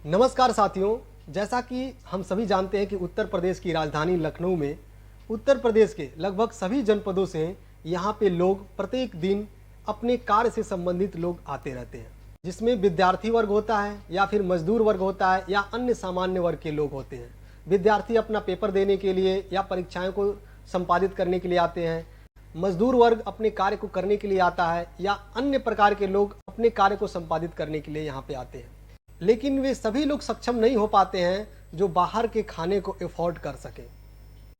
नमस्कार साथियों, जैसा कि हम सभी जानते हैं कि उत्तर प्रदेश की राजधानी लखनऊ में उत्तर प्रदेश के लगभग सभी जनपदों से यहाँ पे लोग प्रत्येक दिन अपने कार्य से संबंधित लोग आते रहते हैं, जिसमें विद्यार्थी वर्ग होता है या फिर मजदूर वर्ग होता है या अन्य सामान्य वर्ग के लोग होते हैं। विद्यार्थी अपना पेपर देने के लिए या परीक्षाएं को संपादित करने के लिए आते हैं, मजदूर वर्ग अपने कार्य को करने के लिए आता है या अन्य प्रकार के लोग अपने कार्य को संपादित करने के लिए यहाँ पे आते हैं। लेकिन वे सभी लोग सक्षम नहीं हो पाते हैं जो बाहर के खाने को अफोर्ड कर सकें।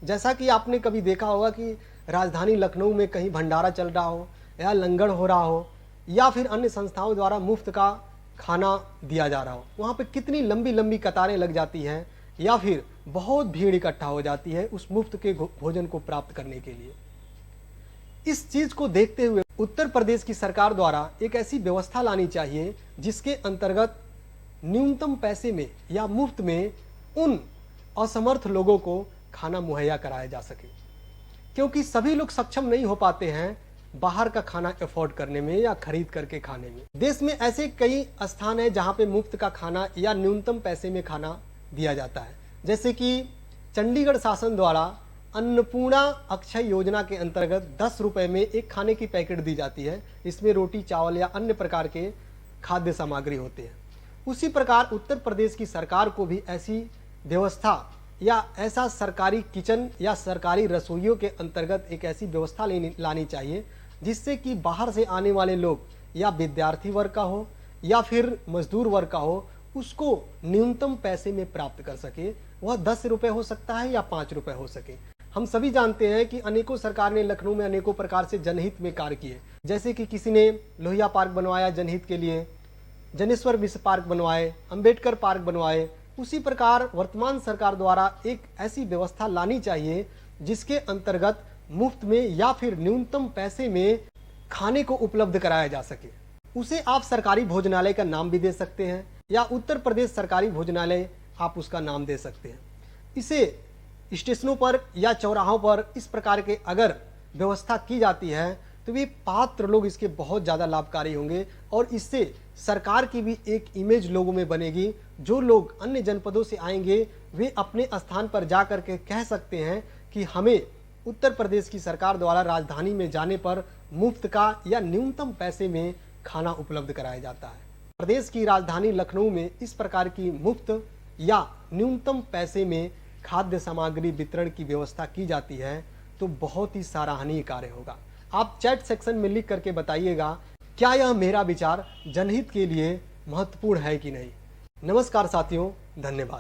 जैसा कि आपने कभी देखा होगा कि राजधानी लखनऊ में कहीं भंडारा चल रहा हो या लंगर हो रहा हो या फिर अन्य संस्थाओं द्वारा मुफ्त का खाना दिया जा रहा हो, वहाँ पे कितनी लंबी लंबी कतारें लग जाती हैं या फिर बहुत भीड़ इकट्ठा हो जाती है उस मुफ्त के भोजन को प्राप्त करने के लिए। इस चीज को देखते हुए उत्तर प्रदेश की सरकार द्वारा एक ऐसी व्यवस्था लानी चाहिए जिसके अंतर्गत न्यूनतम पैसे में या मुफ्त में उन असमर्थ लोगों को खाना मुहैया कराया जा सके, क्योंकि सभी लोग सक्षम नहीं हो पाते हैं बाहर का खाना अफोर्ड करने में या खरीद करके खाने में। देश में ऐसे कई स्थान हैं जहां पे मुफ्त का खाना या न्यूनतम पैसे में खाना दिया जाता है, जैसे कि चंडीगढ़ शासन द्वारा अन्नपूर्णा अक्षय योजना के अंतर्गत 10 रुपए में एक खाने की पैकेट दी जाती है। इसमें रोटी, चावल या अन्य प्रकार के खाद्य सामग्री होते हैं। उसी प्रकार उत्तर प्रदेश की सरकार को भी ऐसी व्यवस्था या ऐसा सरकारी किचन या सरकारी रसोइयों के अंतर्गत एक ऐसी व्यवस्था लानी चाहिए जिससे कि बाहर से आने वाले लोग या विद्यार्थी वर्ग का हो या फिर मजदूर वर्ग का हो, उसको न्यूनतम पैसे में प्राप्त कर सके। वह 10 रुपये हो सकता है या 5 रुपये हो सके। हम सभी जानते हैं कि अनेकों सरकार ने लखनऊ में अनेकों प्रकार से जनहित में कार्य किए, जैसे कि किसी ने लोहिया पार्क बनवाया जनहित के लिए, जनेश्वर मिश्र पार्क बनवाए, अंबेडकर पार्क बनवाए। उसी प्रकार वर्तमान सरकार द्वारा एक ऐसी व्यवस्था लानी चाहिए जिसके अंतर्गत मुफ्त में या फिर न्यूनतम पैसे में खाने को उपलब्ध कराया जा सके। उसे आप सरकारी भोजनालय का नाम भी दे सकते हैं या उत्तर प्रदेश सरकारी भोजनालय आप उसका नाम दे सकते हैं। इसे स्टेशनों पर या चौराहों पर इस प्रकार के अगर व्यवस्था की जाती है तो वे पात्र लोग इसके बहुत ज़्यादा लाभकारी होंगे और इससे सरकार की भी एक इमेज लोगों में बनेगी। जो लोग अन्य जनपदों से आएंगे वे अपने स्थान पर जा कर के कह सकते हैं कि हमें उत्तर प्रदेश की सरकार द्वारा राजधानी में जाने पर मुफ्त का या न्यूनतम पैसे में खाना उपलब्ध कराया जाता है। प्रदेश की राजधानी लखनऊ में इस प्रकार की मुफ्त या न्यूनतम पैसे में खाद्य सामग्री वितरण की व्यवस्था की जाती है तो बहुत ही सराहनीय कार्य होगा। आप चैट सेक्शन में लिख करके बताइएगा क्या यह मेरा विचार जनहित के लिए महत्वपूर्ण है कि नहीं। नमस्कार साथियों, धन्यवाद।